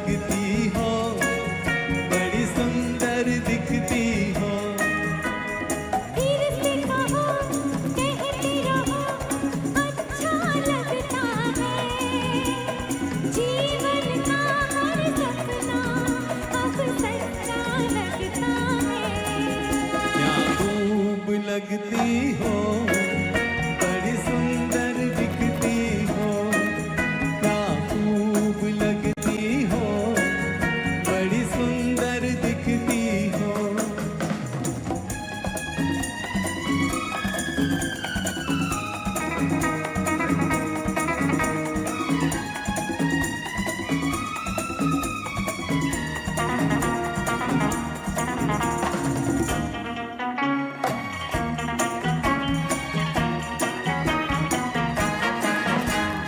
लगती हो, बड़ी सुंदर दिखती हो। फिर से कहो, कहती रहो, अच्छा लगता है। जीवन का हर सपना अब सच्चा लगता है। क्या खूब लगती हो, बड़ी सुंदर दिखती हो। क्या खूब लगती हो, बड़ी सुंदर दिखती हो।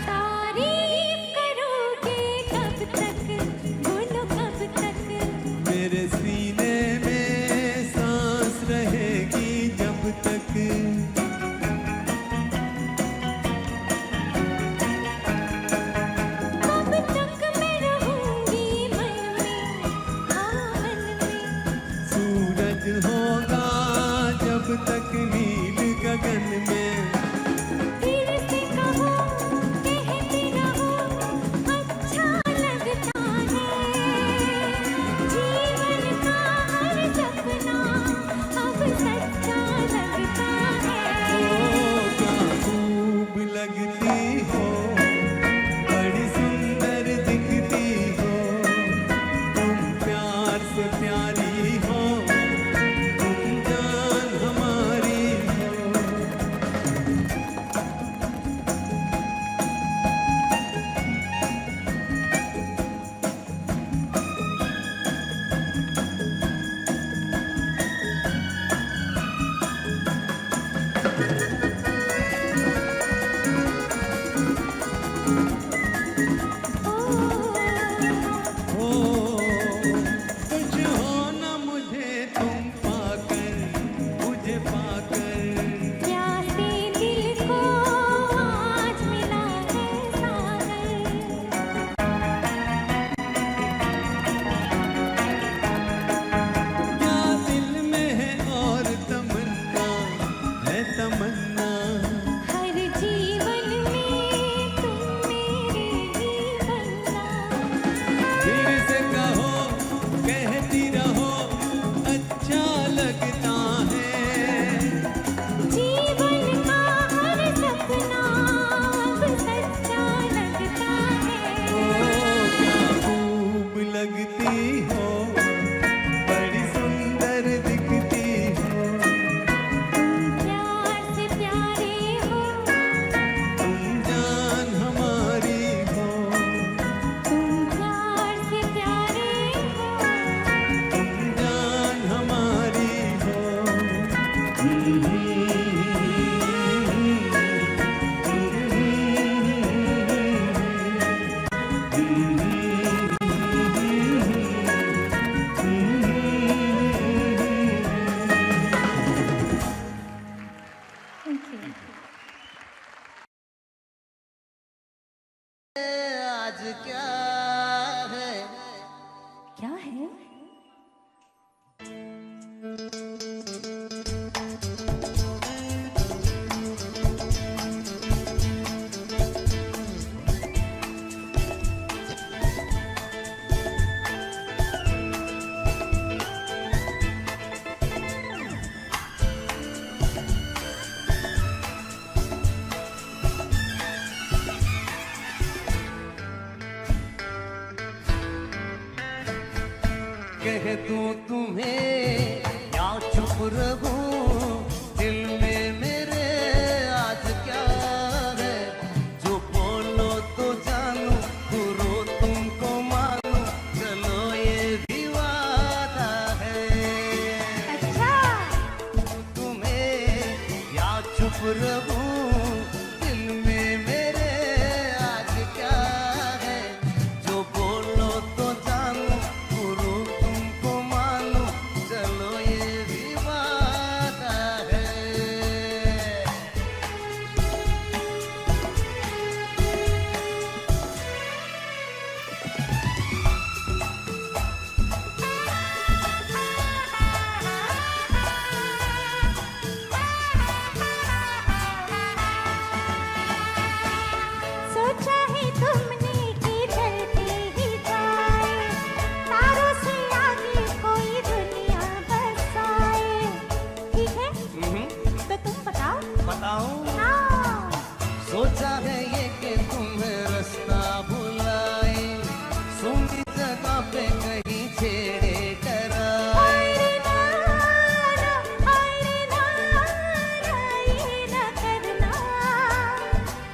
तारीफ करोगे कब तक, बोलो कब तक। मेरे सीने में सांस रहेगी जब तक। कब तक मैं रहूंगी मन में, हाँ मन में। सूरज होगा जब तक नील गगन में। फिर से कहो, कहते रहो, अच्छा लगता है। जीवन का हर सपना अब सच्चा लगता है। ओ क्या खूब लगती हो, बड़ी सुंदर दिखती हो। तुम प्यार से प्यारी हो, तुम जान हमारी हो। हो कुछ हो न मुझे तुम पाकर, मुझे पाकर। प्यासे दिल को आज मिला है सागर। क्या दिल में है और तमन्ना, है तमन्ना। हर जीवन में तुम मेरे ही बनना। फिर से कहो, कहती रहो, अच्छा लगता है। जीवन का हर सपना अब सच्चा लगता ओ है। क्या खूब लगती हो, बड़ी सुंदर दिखती हो। तुम प्यार से प्यारे हो, तुम जान हमारी हो। तुम प्यार से प्यारे हो। तुम जान हमारी हो। आज क्या है? क्या है? कह दूं तुम्हें या चुप रहूं, दिल में मेरे आज क्या है? जो बोलो तो जानूं, बुरो तुमको मानूं, चलो ये भी वादा है। अच्छा, तुम्हें या चुप रहूं, दिल में मेरे आज क्या है? जो बोलो तो जानूं, बुरो तुमको मानूं, चलो ये भी वादा यहाँ पे कहीं छेड़े करा हाय रे नाना, हाय रे नाना, ये ना करना।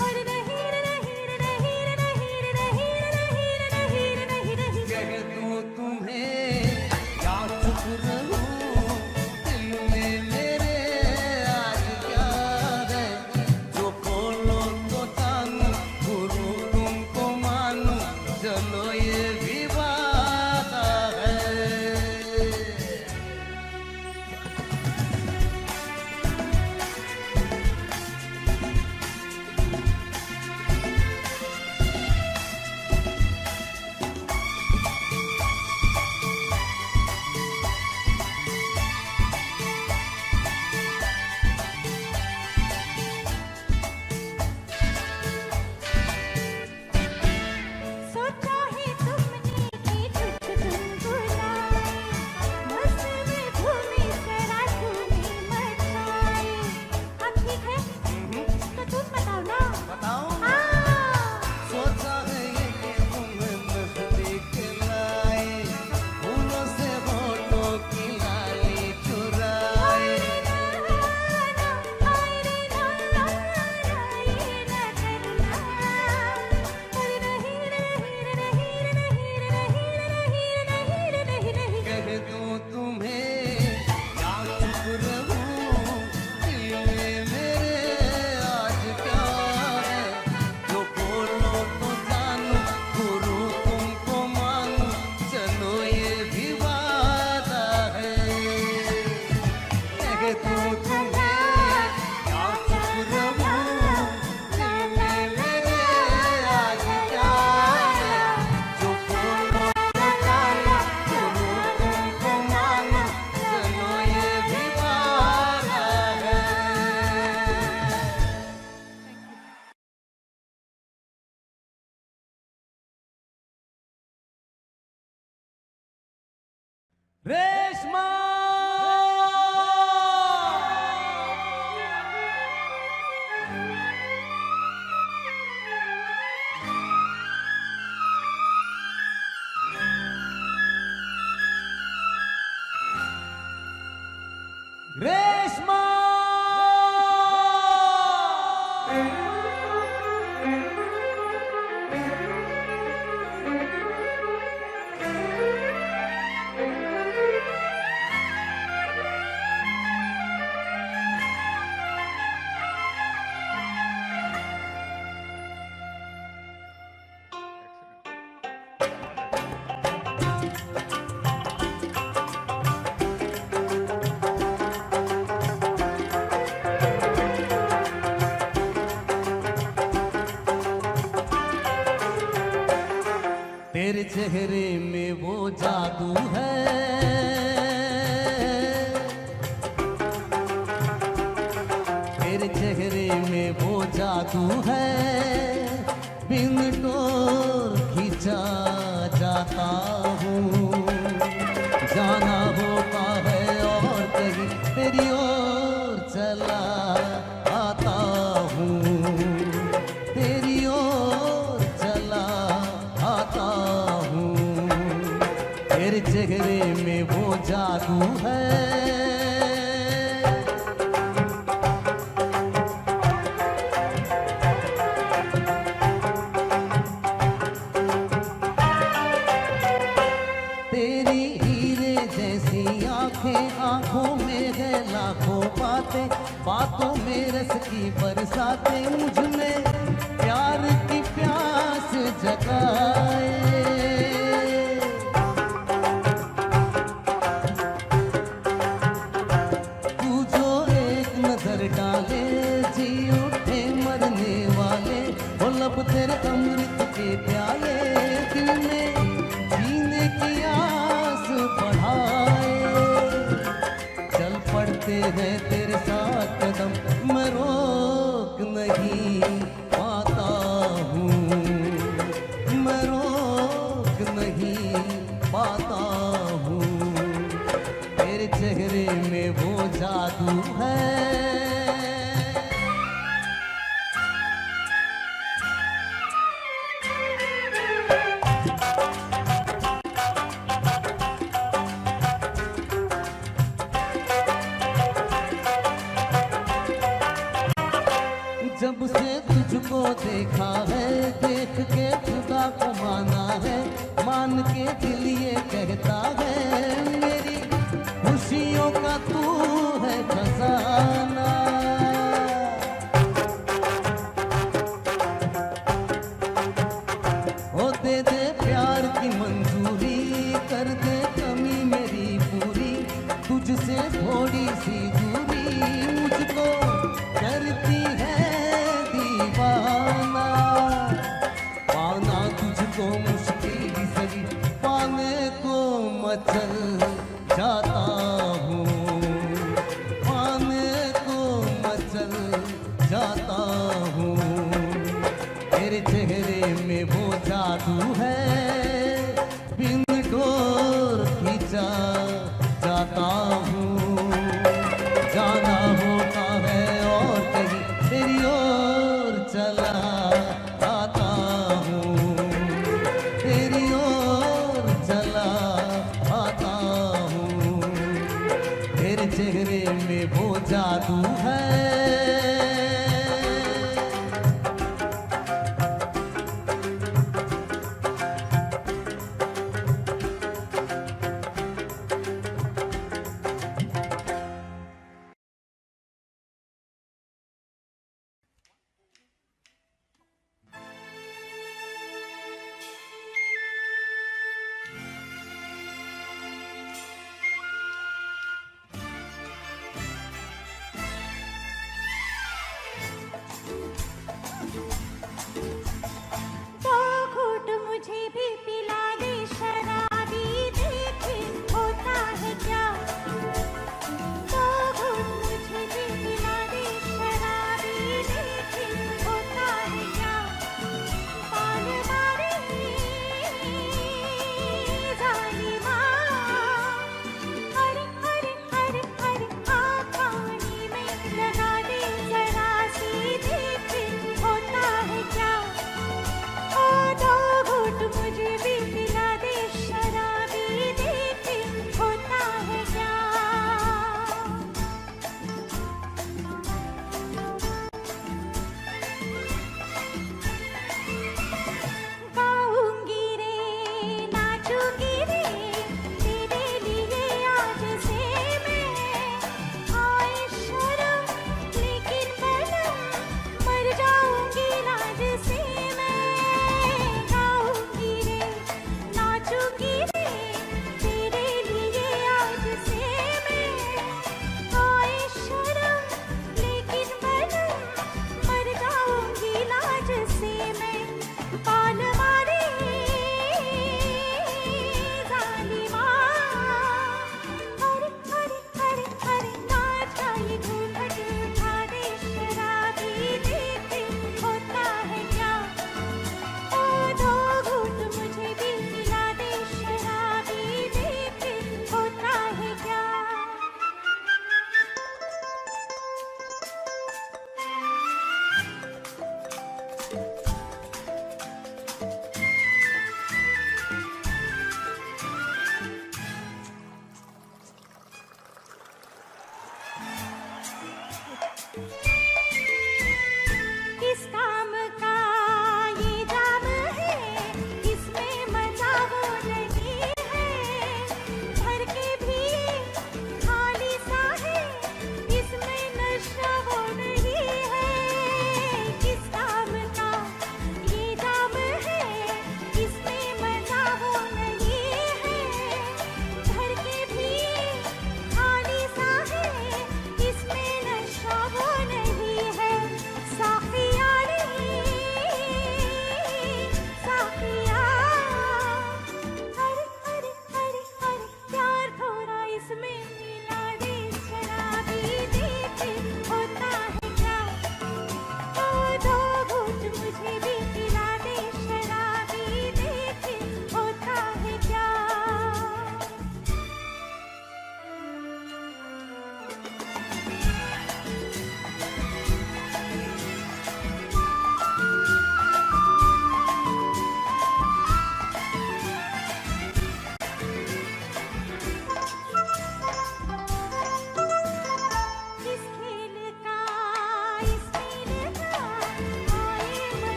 और नहीं रे नहीं रे नहीं रे नहीं रे नहीं रे नहीं रे नहीं रे नहीं नहीं। कह दूं तुम्हें या चुप रहूं, दिल में मेरे आज क्या है, जो बोलो तो जानूं, गुरु तुमको मानूं, चलो ये भी वादा है। सोचा है तुमने कि कुछ गुनगुनाए, बस में भूमि जरा तूने मचाए। अब ठीक है तो तुम बताओ ना। बताओ हाँ सोचा है ये कि तुम्हें नजदीक लाए, फूलों से होठों की लाली चुराए। कह दूं तुम्हें या चुप रहूं, दिल में मेरे आज क्या है, जो बोलो तो जानूं, गुरु तुमको मानूं, चलो ये भी वादा है। कह दूं तुम्हें या चुप रहूं, दिल में मेरे आज क्या है, जो बोलो तो जानूं, गुरु तुमको मानूं, चलो ये भी वादा है। रेशमा रेशमा तेरे चेहरे में वो जादू है, तेरे चेहरे में वो जादू है, बिन डोर खींचा जाता हूँ, जाना होता है और कहीं तेरी ओर चला आता हूँ, तेरी ओर चला आता हूँ। तेरे चेहरे में वो जादू है। तेरी हीरे जैसी आंखें, आंखों में है लाखों बातें, बातों में रस की बरसातें, मुझ में प्यार की प्यास जगाए। तू जो एक नजर डाले, जी उठे मरने वाले, वो लब तेरे अमृत के प्याले, दिल में जीने की आस बढ़ाए। चल पड़ते हैं तेरे साथ कदम, मैं रोक नहीं पाता हूँ, मैं रोक नहीं पाता हूँ। तेरे चेहरे में वो जादू है। देखा है, देख के खुदा को माना है, मान के दिल ये कहता है मेरी खुशियों का तू है खजाना। ओ दे दे प्यार की मंजूरी, कर दे कमी मेरी पूरी, तुझसे थोड़ी सी दूरी मुझको करती है दीवाना। पाना तुझको मुश्किल ही सही, पाने को मचल जाता हूँ, पाने को मचल जाता हूँ। तेरे चेहरे में वो जादू है, बिन डोर खींचा जाता हूँ। जाना होता है और कहीं तेरी ओर चला आता हूँ, तेरी ओर चला आता हूँ।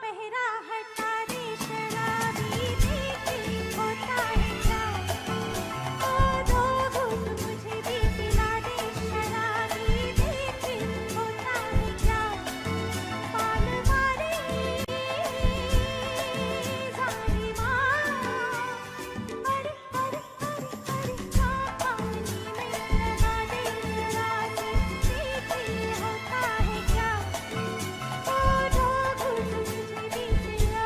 पहरा हटा दे शराबी देखी होता है क्या ओ दो घूंट मुझे भी पिला दे शराबी देखी होता है क्या पाल वाली जालिमा अरे अरे अरे अरे हाँ पानी में लगा दे शराबी देखी होता है क्या ओ दो घूंट मुझे भी पिला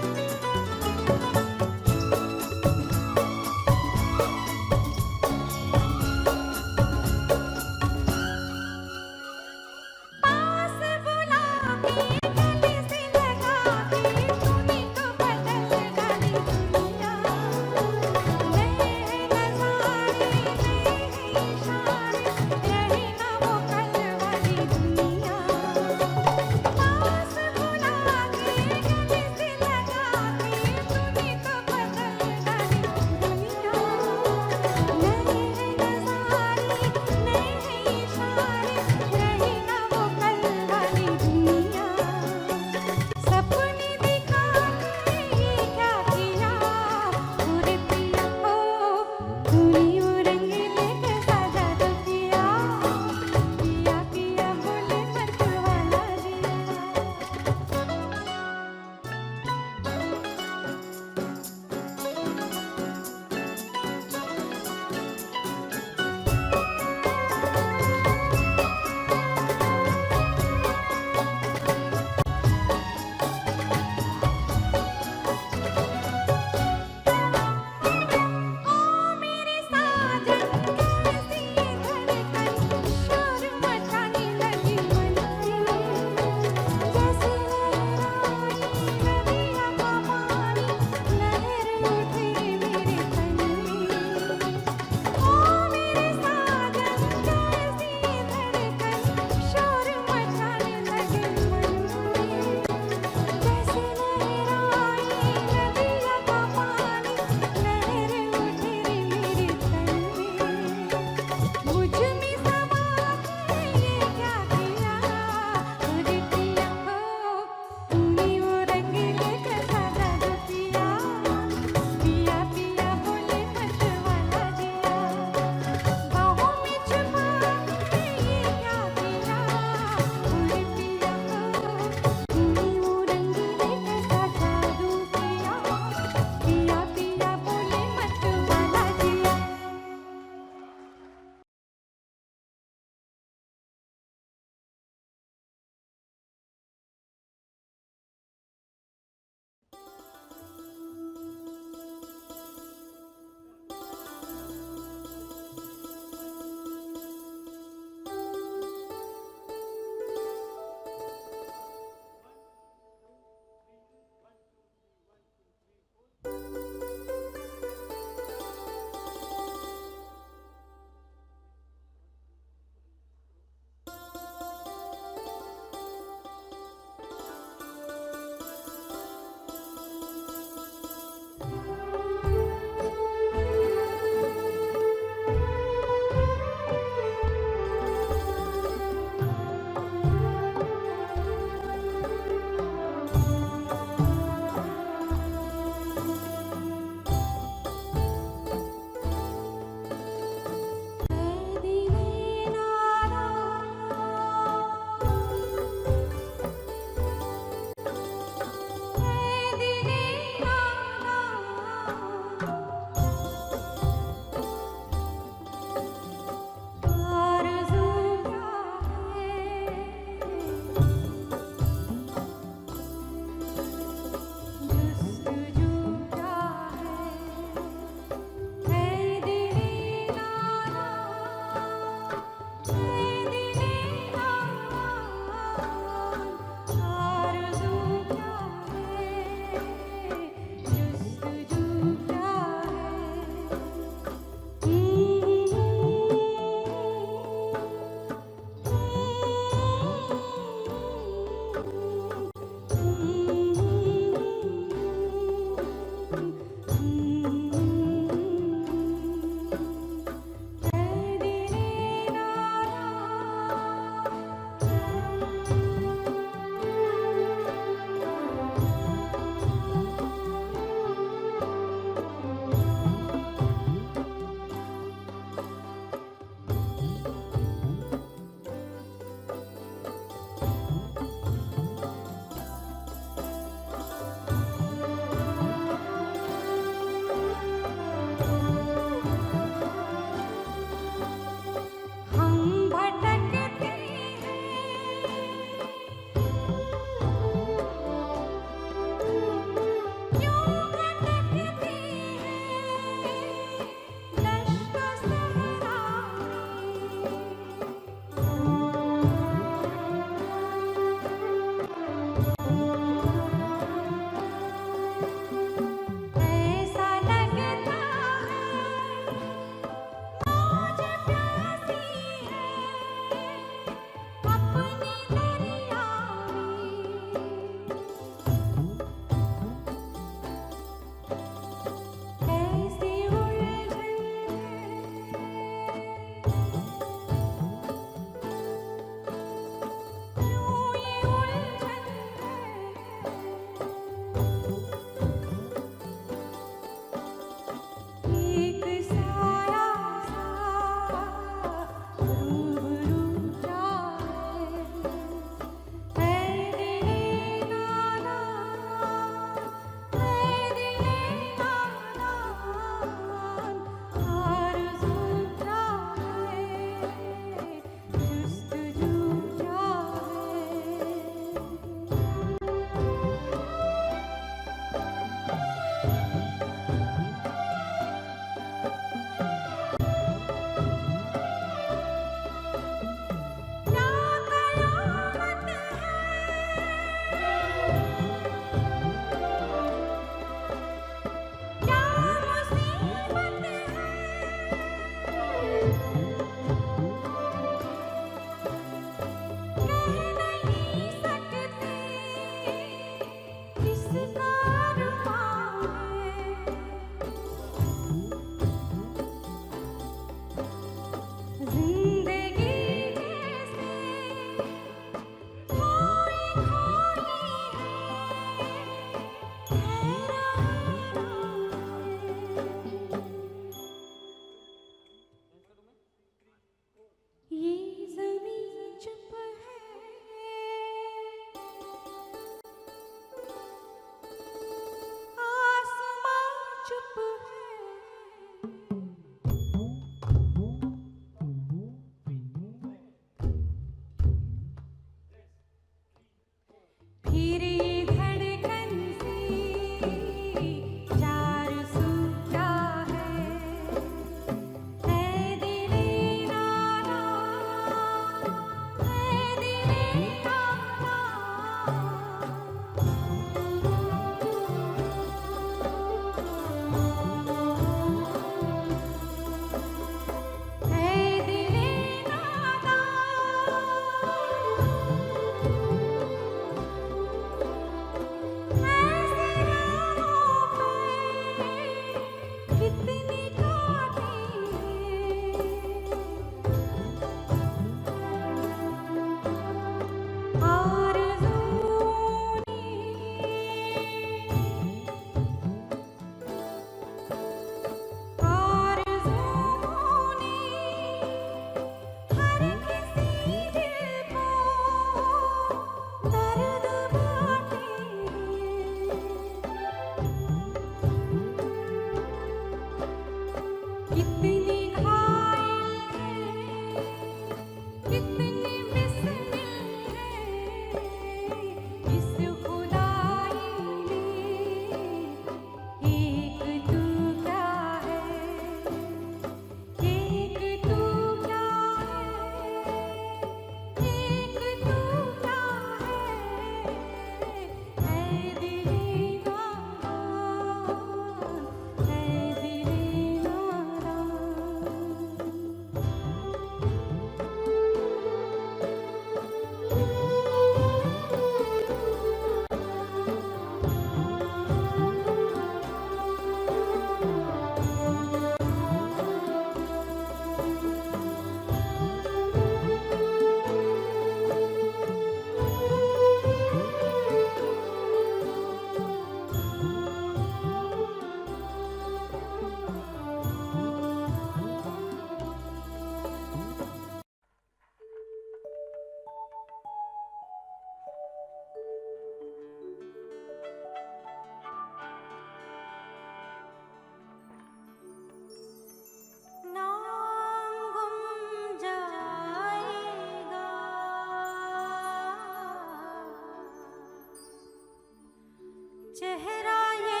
चेहरा ये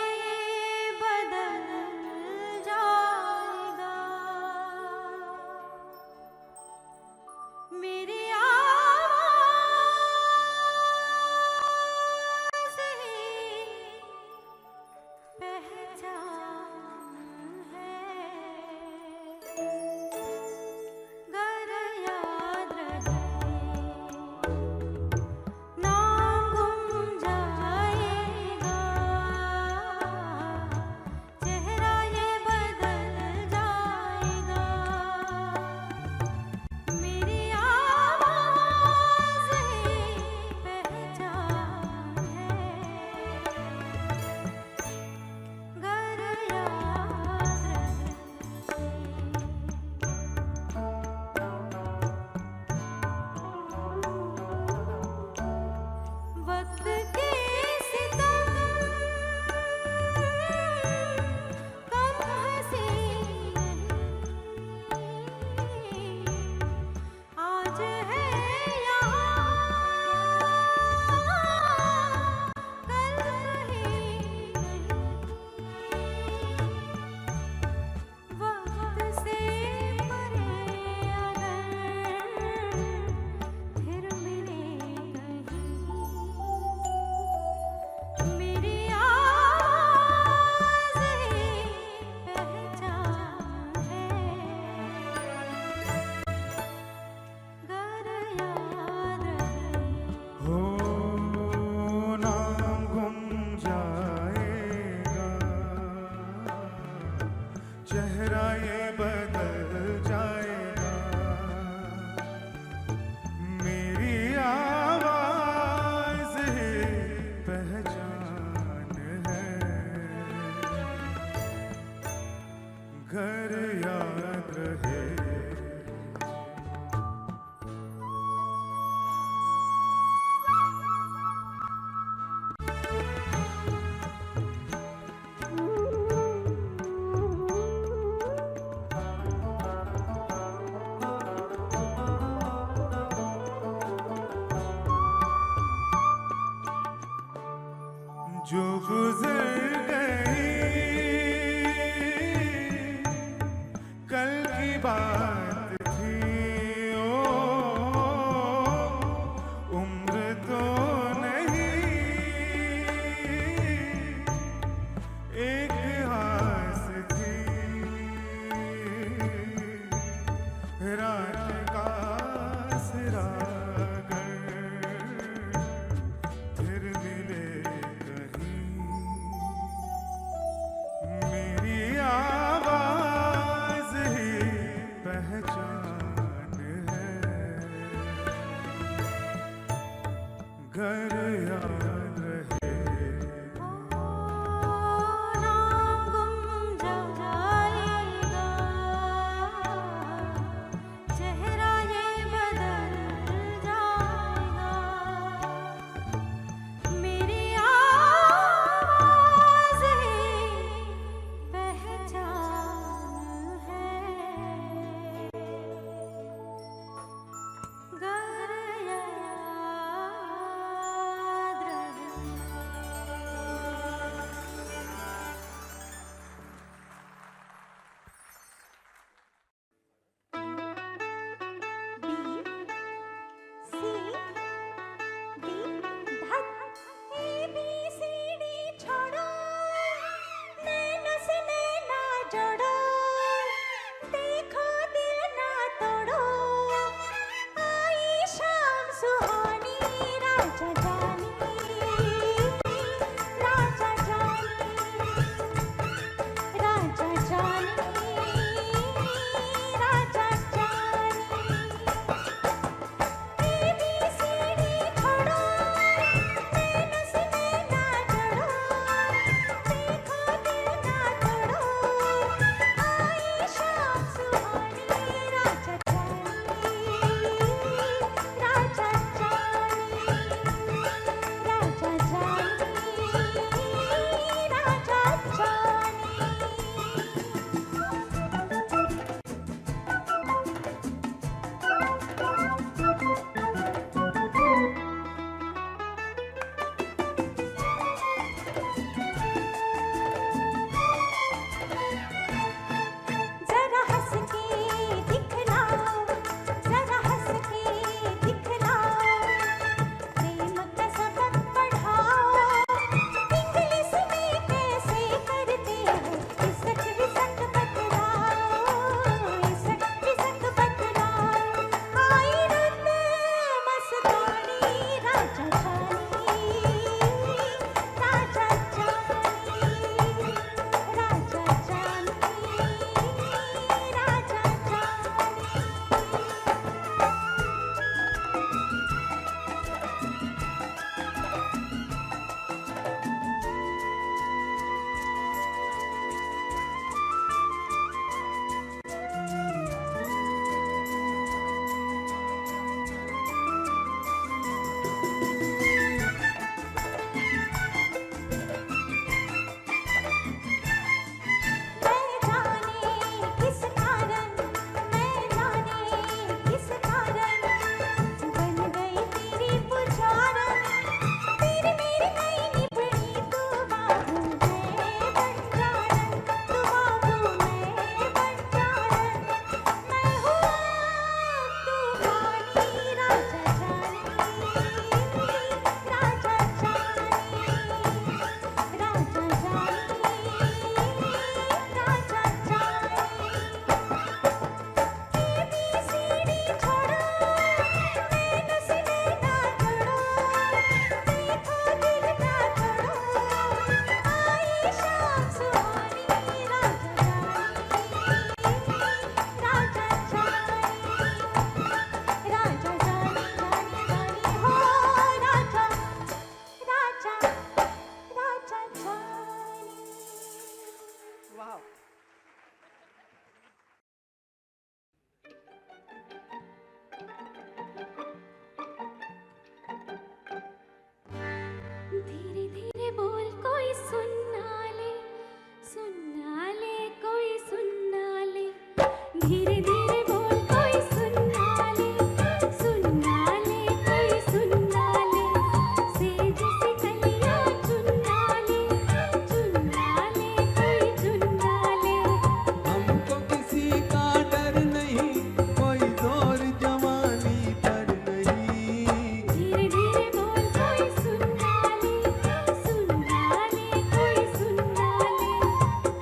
बदल जाएगा, मेरी आवाज़ ही पहचान है। गर याद रहे नाम गुम जाएगा, चेहरा ये बदल जाएगा, मेरी आवाज़ ही पहचान है। गर याद रहे वक्त के सितम कम हंसी नहीं, आज है यहाँ कल कहीं नहीं, वक्त से परे अगर फिर मिले कहीं, मेरी आवाज़ ही पहचान है। गर याद रहे हो नाम गुम जाएगा, चेहरा ये बदल जाएगा, मेरी आवाज़ ही पहचान है। घर याद रहे जो गुजर गई कल की बात थी, ओ उम्र तो नहीं एक आस थी, रात का सिरागर फिर मिले कहीं, मेरी आवाज़ ही पहचान है। घर याद रहे नाम गुम जाएगा, चेहरा ये बदल जाएगा, मेरी आवाज़ ही पहचान है। गर याद रहे धीरे धीरे बोल कोई सुनना ले कोई सुनना ले धीरे धीरे बोल कोई सुनना ले कोई सुनना ले सेज से कलियां चुनना ले कोई चुनना ले हमको किसी का डर नहीं, कोई जोर जवानी पर नहीं। धीरे धीरे बोल कोई सुनना ले कोई सुनना ले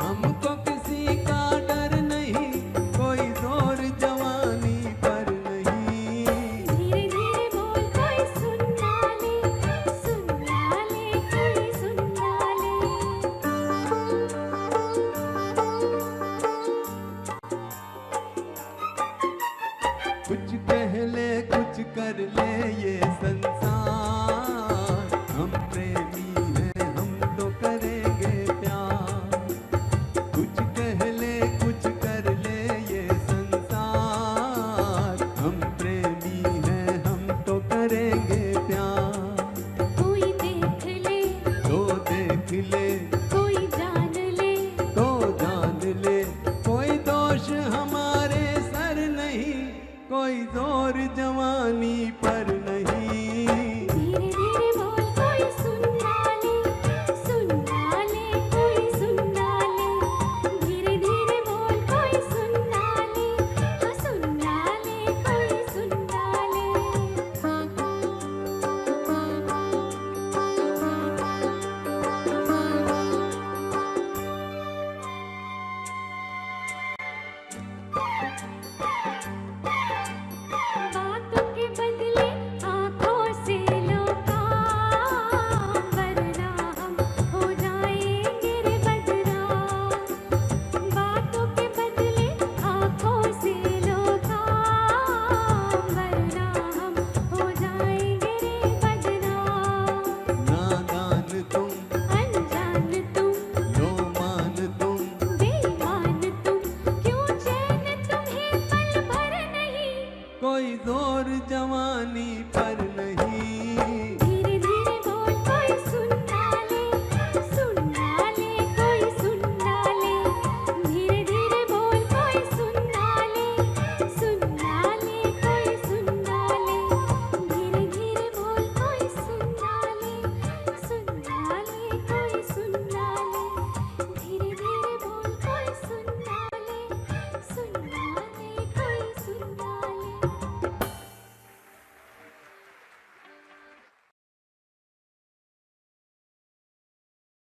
हमको किसी का डर नहीं, कोई जोर जवानी पर नहीं। धीरे धीरे बोल कोई सुनना ले कोई सुनना कुछ कह ले कुछ कर ले ये संसार, हम प्रेमी हैं हम तो करेंगे प्यार। कुछ कह ले कुछ कर ले ये संसार, हम प्रेमी हैं हम तो करेंगे प्यार। कोई देख ले तो देख ले कोई जान ले तो जान ले, कोई दोष हमारे सर नहीं, कोई जोर जवानी पर नहीं। धीरे धीरे बोल कोई सुनना ले कोई सुनना ले धीरे धीरे बोल कोई सुनना ले कोई सुनना बातों के बदले आँखों से लो काम, वरना हम हो जाएंगे रे बदनाम। बातों के बदले आँखों से लो काम, वरना हम हो जाएंगे रे बदनाम। नादान तुम अनजान तुम लो मान तुम, बेईमान तुम क्यों चैन तुम्हें पल भर नहीं कोई जोर जवानी पर नहीं। धीरे धीरे बोल कोई सुनना ले कोई सुनना ले धीरे धीरे बोल कोई सुनना ले कोई सुनना ले धीरे धीरे बोल कोई सुनना ले कोई सुनना ले धीरे धीरे बोल कोई सुनना ले कोई सुनना ले।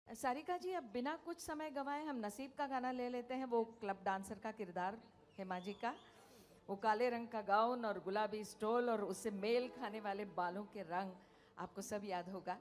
सारिका जी, अब बिना कुछ समय गंवाए हम नसीब का गाना ले लेते हैं। वो क्लब डांसर का किरदार हेमा जी का, वो काले रंग का गाउन और गुलाबी स्टोल और उससे मेल खाने वाले बालों के रंग आपको सब याद होगा।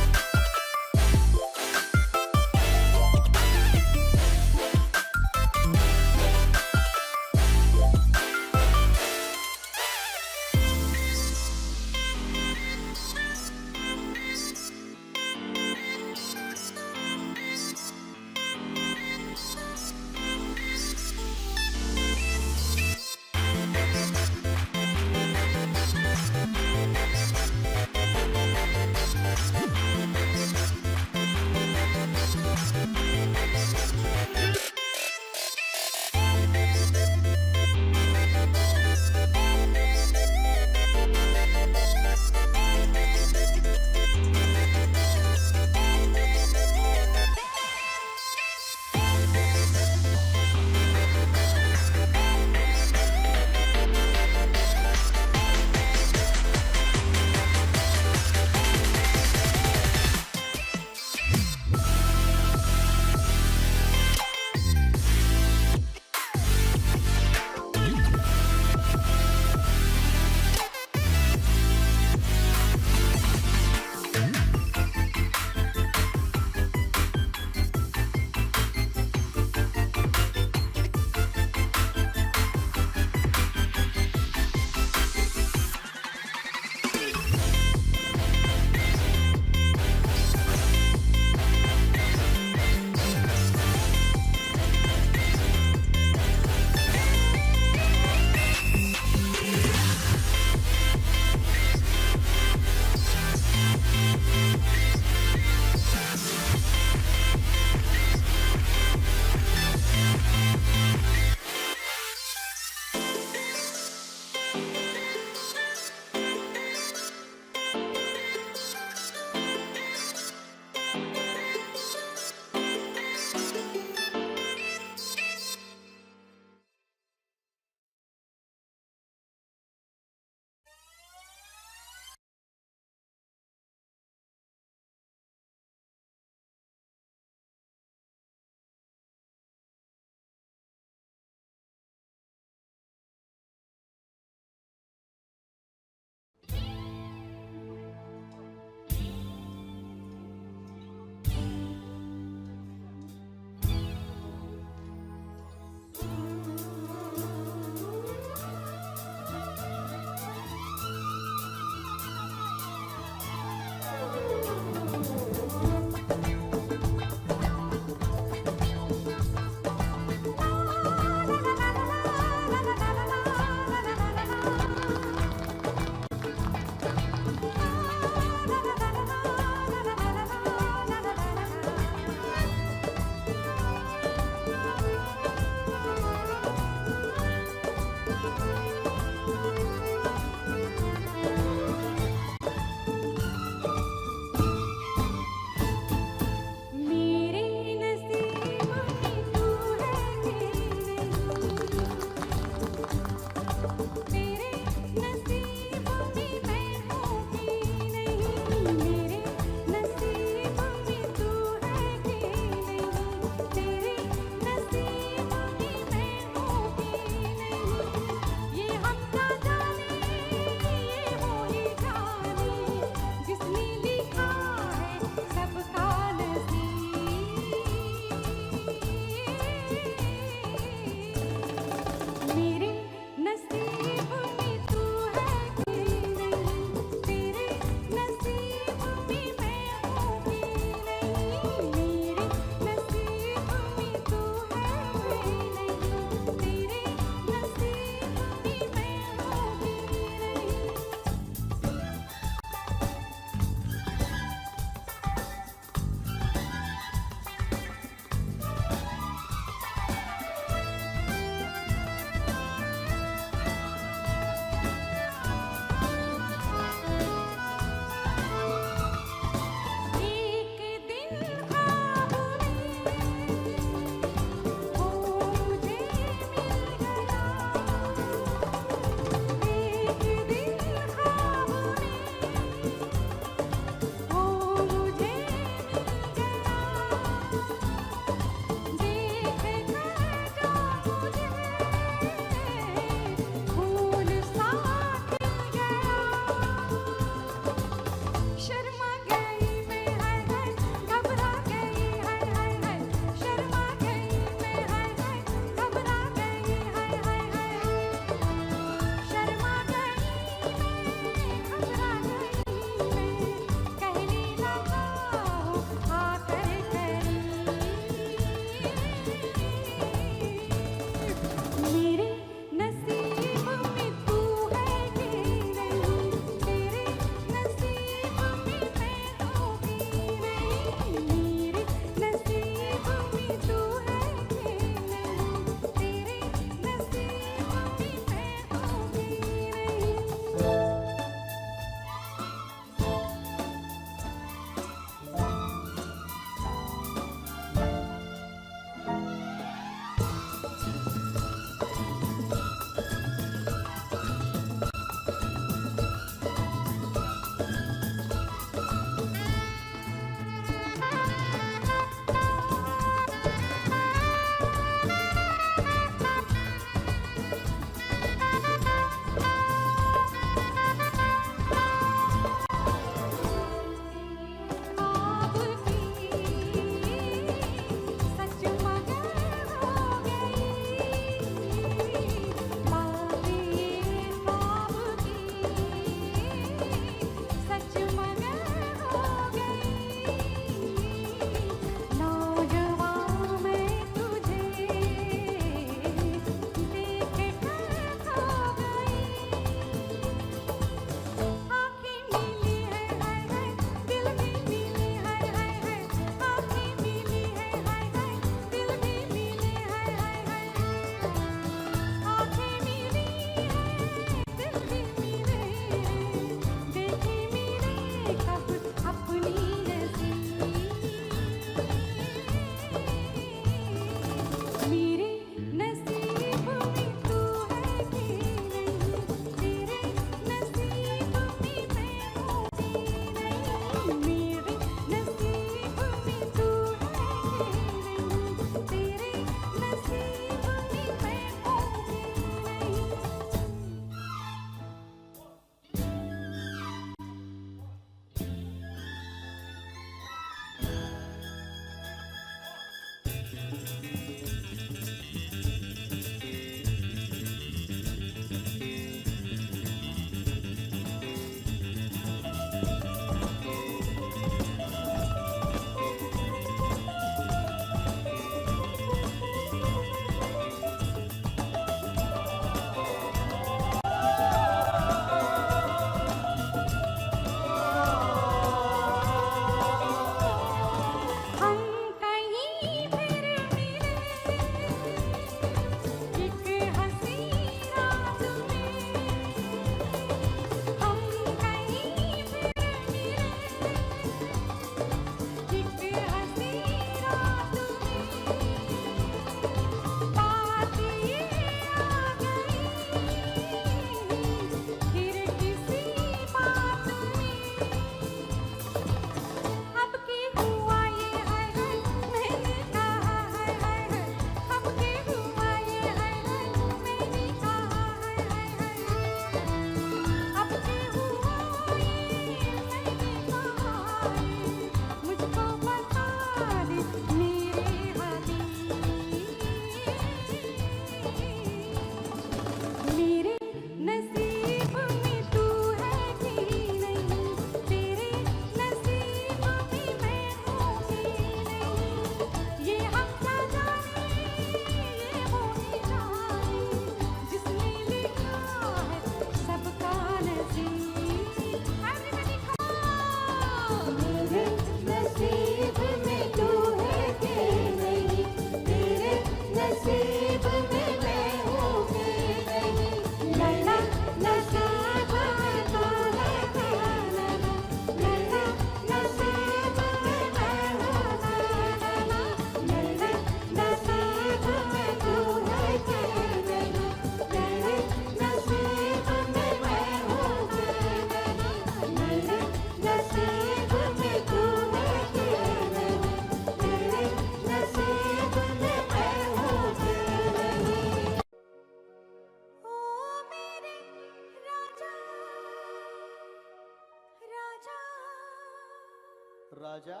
राजा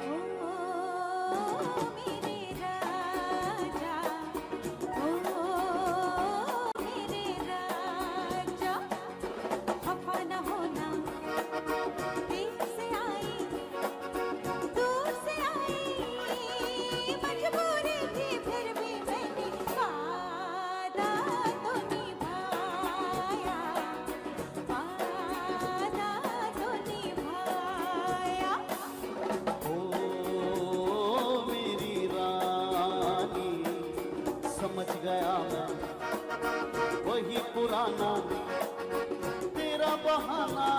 ओ मेरे राजा, ओ मेरे राजा, खफा न होना, देर से आई, दूर से आई, मजबूरी थी फिर भी मैंने वादा तो निभाया, वादा तो निभाया। ओ मेरी रानी, समझ गया मैं वही पुराना तेरा बहाना,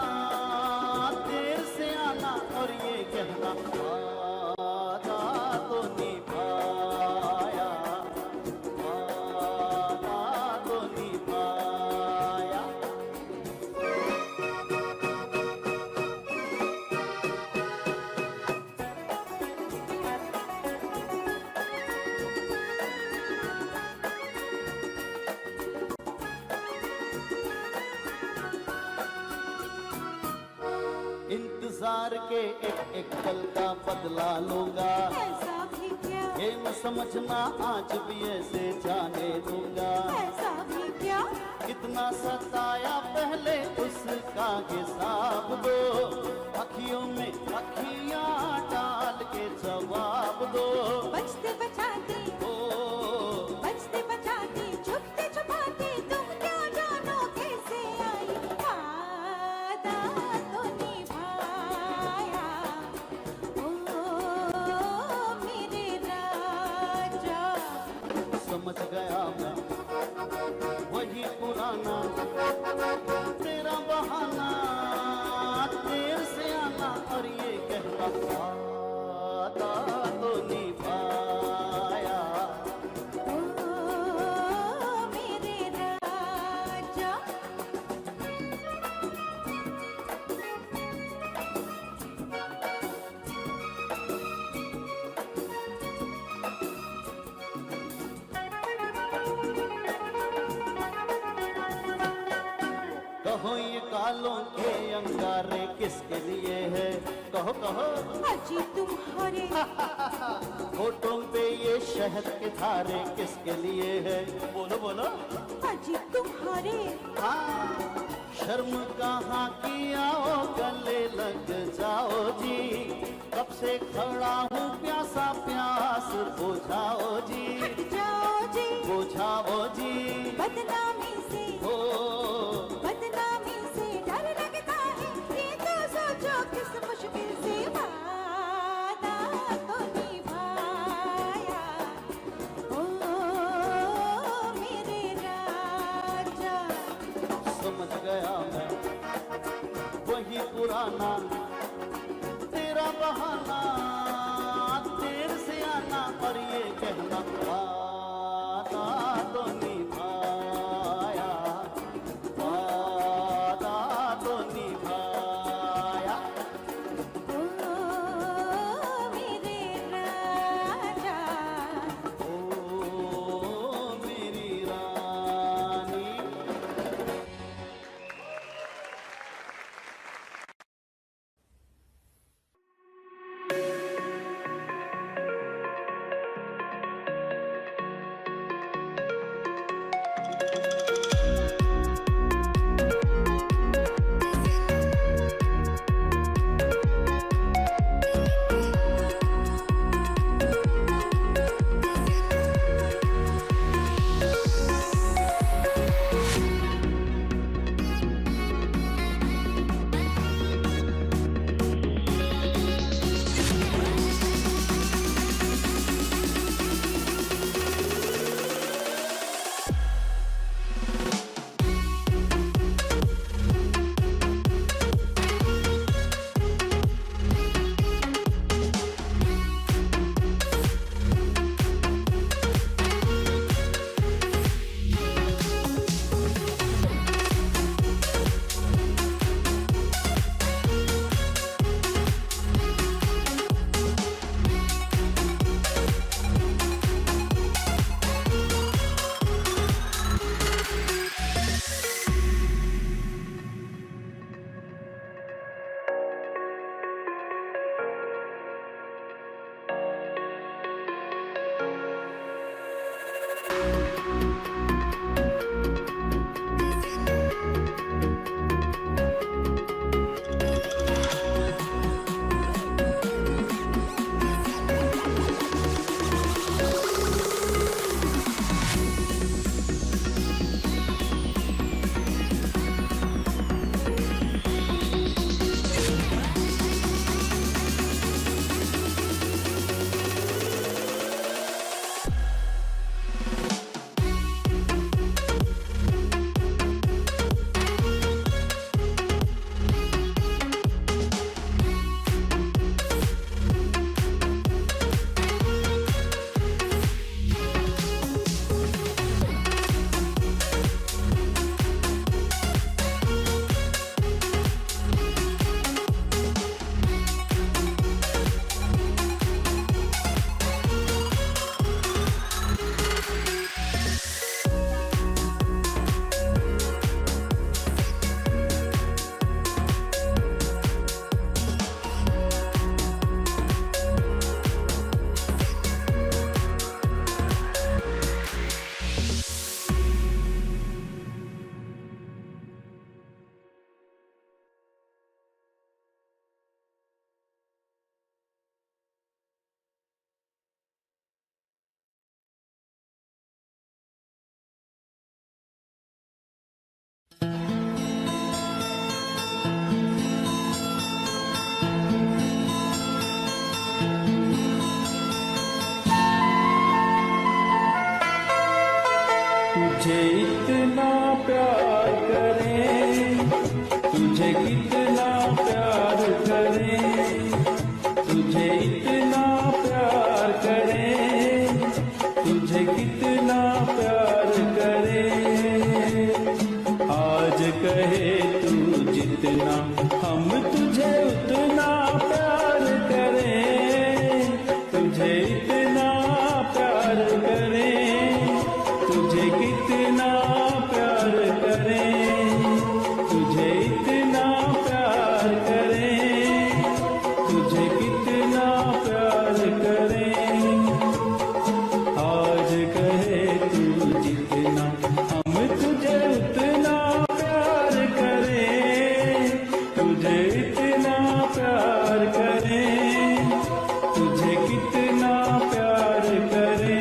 देर से आना और ये कहना वादा तो निभाया, वादा तो निभाया। इंतजार के एक पल का बदला लूंगा, ऐसा भी क्या, ये न समझना आज भी ऐसे जाने दूंगा। ऐसा भी क्या, कितना सताया पहले उसका हिसाब दो, अखियों में अखियां डाल के जवाब दो। बचते बचाते, ओ बचते बचाते, छुपते छुपाते, तुम क्या जानो कैसे आई, वादा तो निभाया, ओ मेरे राजा। समझ गया मैं वही पुराना तेरा बहाना, देर से आना और ये कहना वादा तो निभाया। ओ मेरे राजा। कहो ये कालों के अंगारे किसके लिए है, कहो कहो। अजी तुम्हारे, होठों पे ये शहद के धारे किसके लिए है, बोलो बोलो। अजी तुम्हारे, हाँ, शर्म कहाँ की, आओ गले लग जाओ जी, कब से खड़ा हूँ प्यासा प्यास बुझाओ जी, जाओ जी, बुझाओ जी। बदनामी से, ओ बदनामी से डर लगता है, ये तो सोचो किस मुश्किल से, वादा तो निभाया, ओ मेरे राजा। समझ गया मैं वही पुराना तेरा बहाना, देर से आना और ये कहना वादा तो निभाया, वादा तो निभाया। ओ मेरे राजा, ओ मेरी रानी। तुझे कितना प्यार करें, तुझे इतना प्यार करें, तुझे कितना प्यार करें। आज कहे तू जितना हम तुझे उतना प्यार करें, तुझे इतना प्यार करें, तुझे कितना प्यार करें, तुझे इतना प्यार करें, तुझे कितना प्यार करें। आज कहे तू जितना हम तुझे उतना प्यार करें, तुझे इतना प्यार करें, तुझे कितना प्यार करें।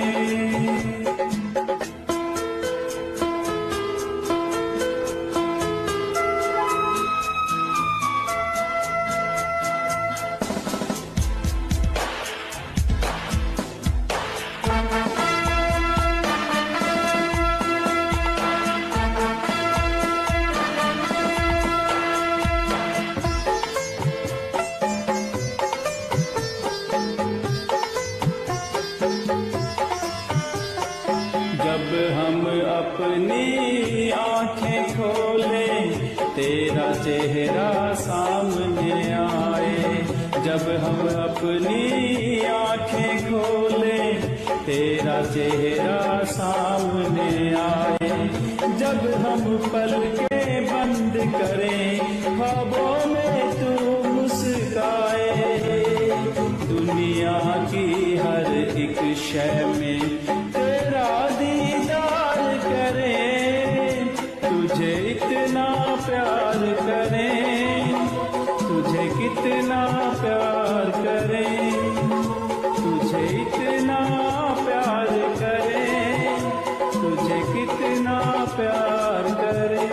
जब हम अपनी आंखें खोलें तेरा चेहरा सामने आए, जब हम अपनी आंखें खोलें तेरा चेहरा सामने आए, जब हम पलकें बंद करें ख्वाबों में तू मुस्काए, दुनिया की हर एक शय में तेरा दीदार करें, तुझे इतना प्यार करें, तुझे कितना प्यार करें, तुझे इतना प्यार करें, तुझे कितना प्यार करें।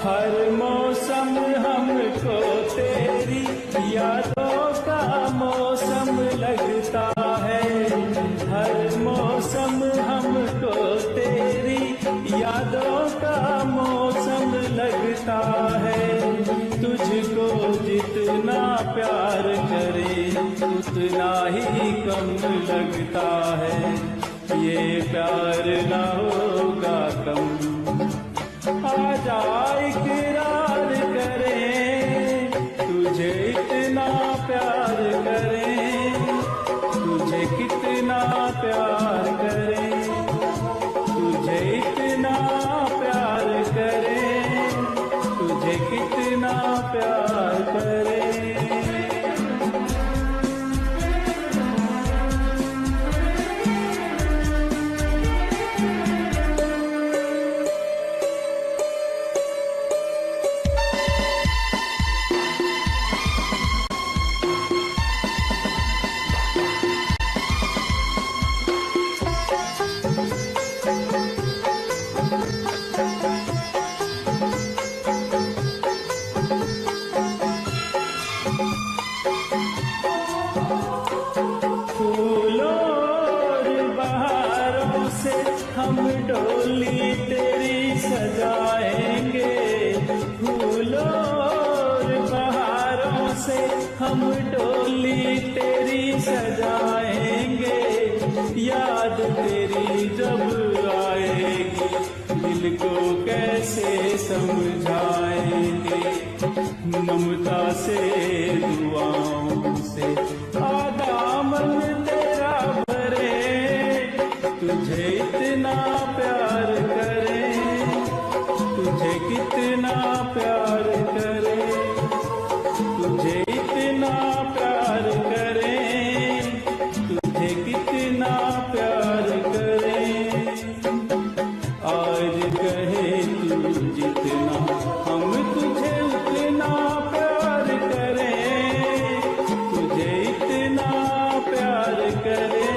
हर मौसम हमको तेरी यादों का मौसम लगता है, हर मौसम हमको तेरी यादों का मौसम लगता है, तुझको जितना प्यार करे उतना ही कम लगता है, ये प्यार ना होगा कम। आजा इकरार करें, तुझे इतना प्यार करें, तुझे कितना प्यार करें, तुझे इतना प्यार करें, तुझे कितना प्यार करें। हम डोली तेरी सजाएंगे, फूलों और बहारों से हम डोली तेरी सजाएंगे, याद तेरी जब आएगी दिल को कैसे समझाएंगे, ममता से दुआओं से आदामन तेरा भरे, तुझे इतना प्यार करें, तुझे कितना प्यार करें, तुझे इतना प्यार करें, तुझे कितना प्यार करें। आज कहे तू जितना हम तुझे उतना प्यार करें, तुझे इतना प्यार करें,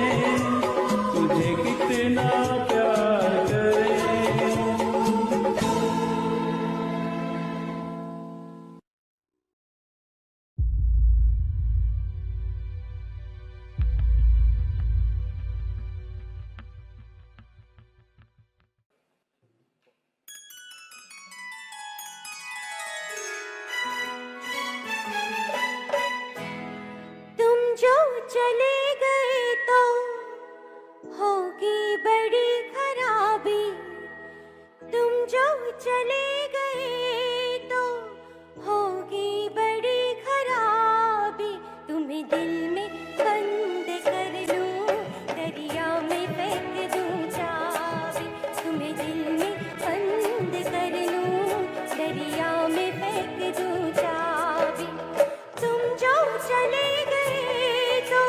चले गए तो होगी बड़ी खराबी, तुम्हें दिल में बंद कर लूं, दरिया में फेंक दूं चाबी, तुम्हें दिल में बंद कर लूं, दरिया में फेंक दूं चाबी। तुम जो चले गए तो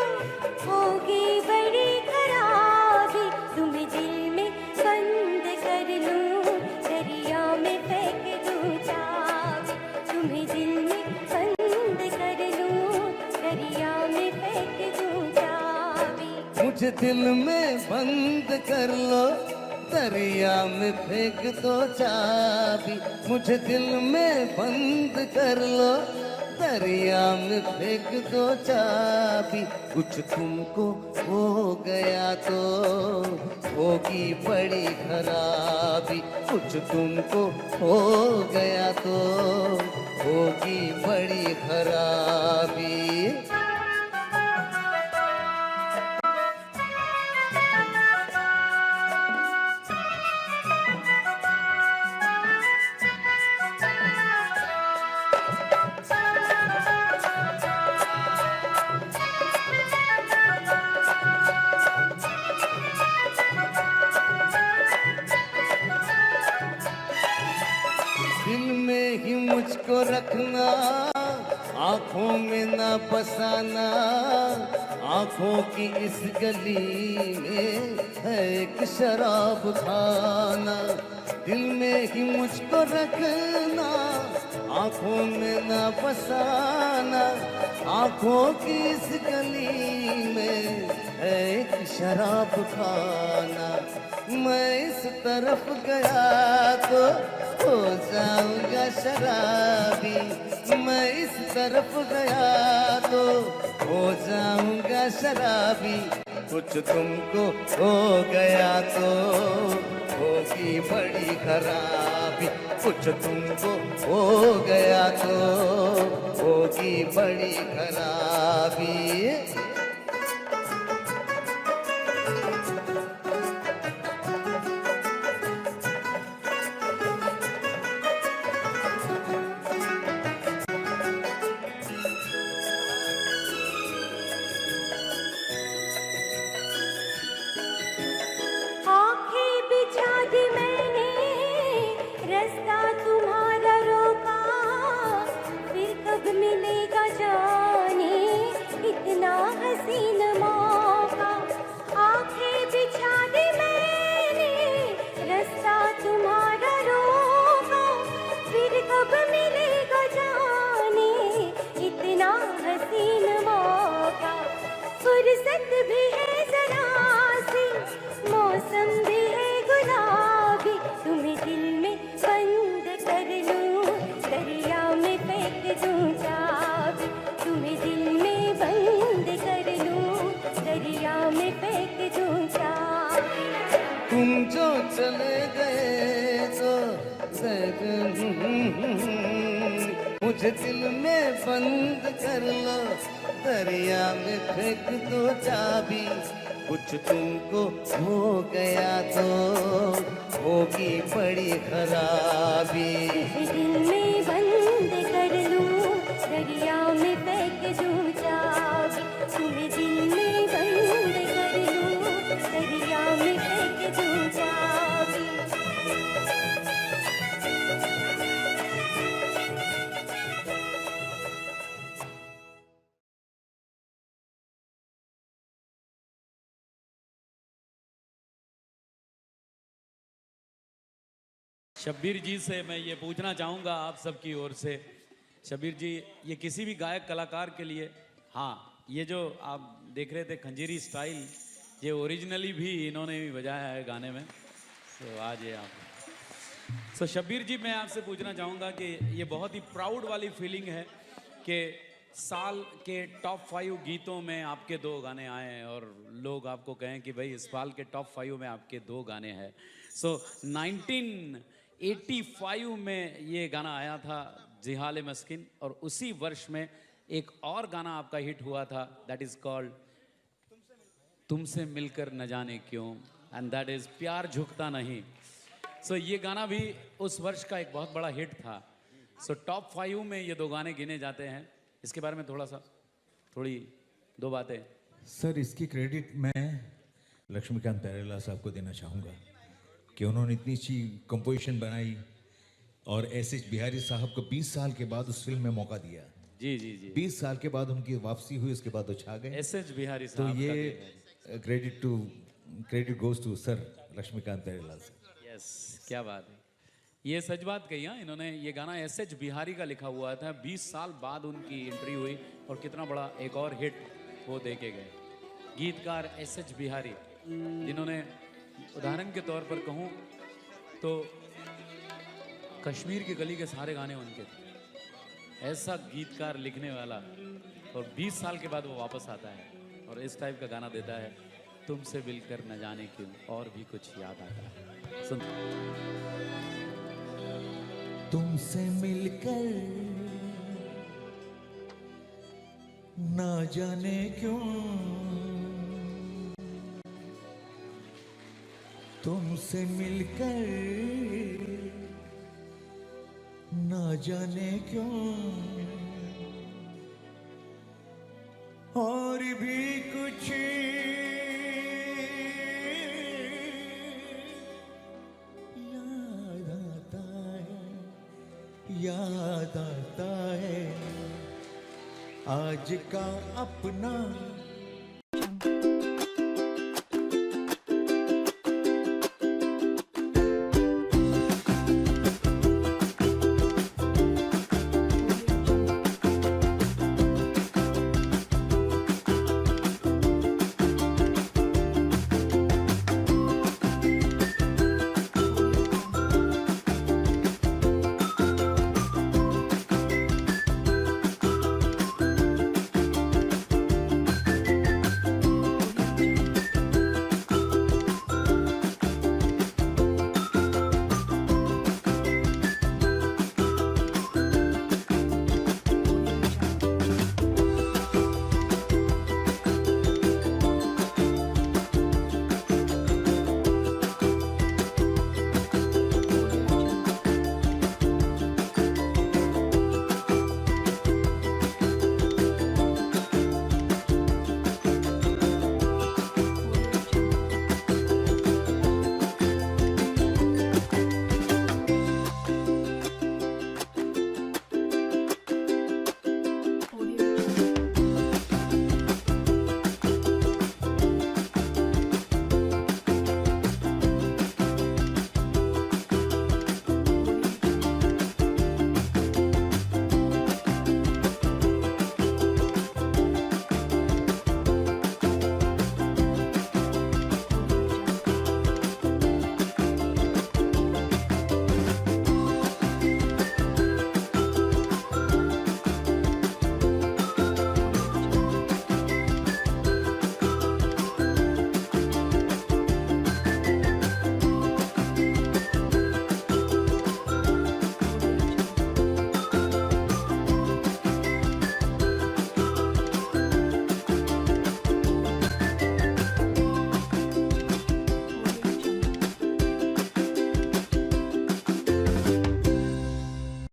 होगी बड़ी खराबी, तुम्हें दिल में बंद कर लूं, दरिया में फेंक दूं चाबी, तुम्हें दिल में बंद कर लूं, दरिया में फेंक दूं चाबी। मुझे दिल में बंद कर लो, दरिया में फेंक दो चाबी, मुझे दिल में बंद कर लो, दरिया में फेंक दो चाबी। कुछ तुमको हो गया तो होगी बड़ी खराबी, कुछ तुमको हो गया तो होगी बड़ी खराबी। दिल में ही मुझको रखना, आंखों में ना बसाना, आंखों की इस गली में है एक शराब खाना। दिल में ही मुझको रखना, आंखों में ना बसाना, आंखों की इस गली में है एक शराब खाना। मैं इस तरफ गया तो हो जाऊंगा शराबी, मैं इस तरफ गया तो हो जाऊंगा शराबी। कुछ तुमको हो गया तो होगी बड़ी खराबी, कुछ तुमको हो गया तो होगी बड़ी खराबी। आँखें बिछा दी मैंने, रास्ता तुम्हारा रोका, फिर कब मिलेगा जाने इतना हसीन मौका। आँखें बिछा दी मैंने, रास्ता तुम्हारा रोका, फिर कब मिलेगा जाने इतना हसीन मौका। फुर्सत भी है जरा सी, मौसम भी है गुलाबी, तुम्हें दिल में बंद कर लूं, दरिया में फेंक दूं चाबी, तुम्हें दिल में बंद कर लूं, दरिया में फेंक दूं चाबी। तुम जो चले गए तो मुझे दिल में बंद कर लो, दरिया में फेंक दो चाबी। कुछ तुमको हो गया तो होगी बड़ी खराबी। दिल में बंद कर लूं, दरिया में फेंक दूं चाबी, तुम्हें दिल में बंद कर लूं, दरिया में फेंक दूं चाबी। शब्बीर जी से मैं ये पूछना चाहूँगा आप सबकी ओर से, शब्बीर जी ये किसी भी गायक कलाकार के लिए, हाँ ये जो आप देख रहे थे खंजीरी स्टाइल, ये ओरिजिनली भी इन्होंने भी बजाया है गाने में। तो आज ये आप शब्बीर जी मैं आपसे पूछना चाहूँगा कि ये बहुत ही प्राउड वाली फीलिंग है कि साल के टॉप 5 गीतों में आपके 2 गाने आए हैं और लोग आपको कहें कि भाई इस साल के टॉप 5 में आपके 2 गाने हैं। 1985 में ये गाना आया था जिहाले मस्किन, और उसी वर्ष में एक और गाना आपका हिट हुआ था, दैट इज कॉल्ड तुमसे मिलकर न जाने क्यों, एंड दैट इज प्यार झुकता नहीं। सो ये गाना भी उस वर्ष का एक बहुत बड़ा हिट था। सो टॉप 5 में ये दो गाने गिने जाते हैं। इसके बारे में थोड़ी दो बातें। सर इसकी क्रेडिट मैं लक्ष्मीकांत प्यारेलाल साहब को देना चाहूँगा कि उन्होंने इतनी अच्छी कंपोजिशन बनाई और एस.एच. बिहारी साहब को 20 साल के बाद उस फिल्म में मौका दिया। जी जी जी। 20 साल के बाद उनकी वापसी हुई, उसके बाद वो छा गए। एस.एच. बिहारी तो साहब का ये credit goes to sir Laxmikant Pyarelal sir. Yes, क्या बात है। ये सच बात कही। हाँ, इन्होंने ये गाना एस.एच. बिहारी का लिखा हुआ था। 20 साल बाद उनकी एंट्री हुई और कितना बड़ा एक और हिट वो दे के गए। गीतकार एस.एच. बिहारी, जिन्होंने उदाहरण के तौर पर कहूँ तो कश्मीर की गली के सारे गाने उनके थे। ऐसा गीतकार लिखने वाला, और 20 साल के बाद वो वापस आता है और इस टाइप का गाना देता है। तुमसे मिलकर न जाने क्यों और भी कुछ याद आता है। सुन। तुमसे मिलकर ना जाने क्यों, तुमसे मिलकर ना जाने क्यों और भी कुछ याद आता है आज का अपना